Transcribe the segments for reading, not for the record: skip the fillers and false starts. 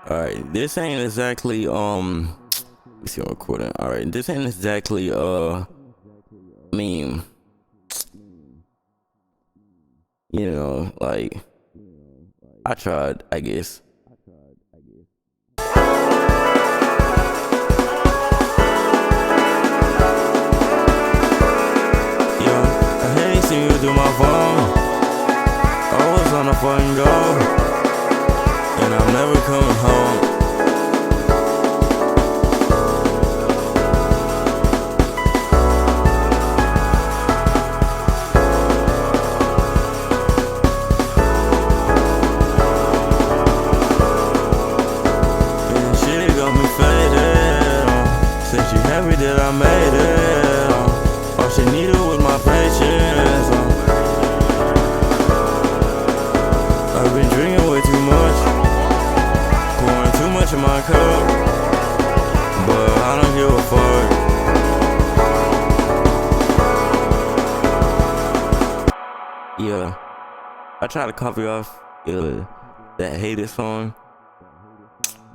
Alright, this ain't exactly let's see, I'm recording. Alright, this ain't exactly meme. Like I tried, I guess. Yeah, I hate seeing you through my phone. I was on a fucking go, and I'm never coming home. Said she happy that I made it. All she needed was my patience. I've been drinking way too much, pouring too much in my cup, but I don't give a fuck. Yeah, I tried to copy off that hated song,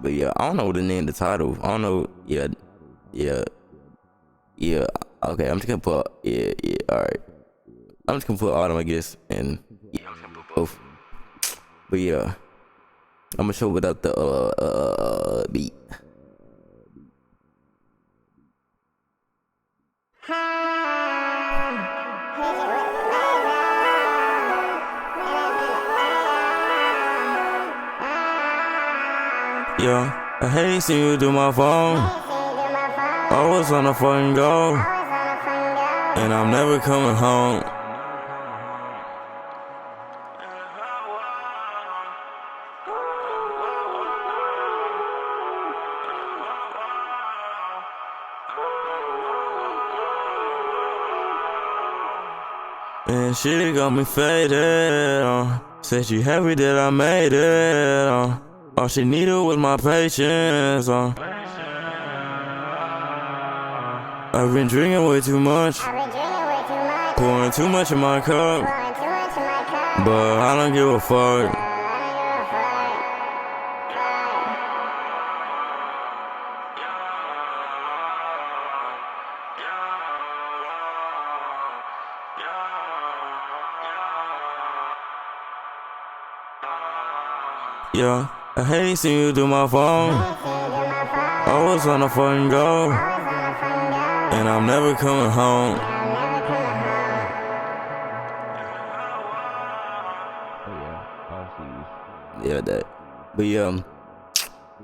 but yeah, I don't know the name of the title. I don't know. Yeah. Okay, I'm just gonna put alright. I'm just gonna put Autumn, I guess, and yeah, I'm just gonna put both. But yeah, I'm gonna show without the beat. Yeah, I hate seeing you through my phone. I was on a fucking go, and I'm never coming home. And she got me faded. Said she happy that I made it. All she needed was my patience. I've been drinking way too much, pouring too much in my cup, but I don't give a fuck. Yeah, I hate seeing you through my phone. I was on a fucking go, and I'm never coming home. Yeah, that. But yeah,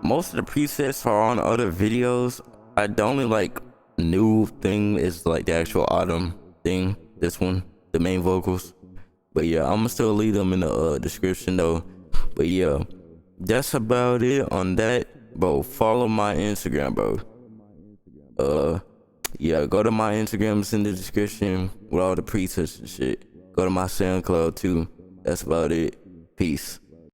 most of the presets are on other videos. The only like new thing is like the actual Autumn thing. This one, the main vocals. But yeah, I'ma still leave them in the description though. But yeah, that's about it on that, bro. Follow my Instagram, bro. Yeah, go to my Instagram, it's in the description with all the presets and shit. Go to my SoundCloud too. That's about it. Peace.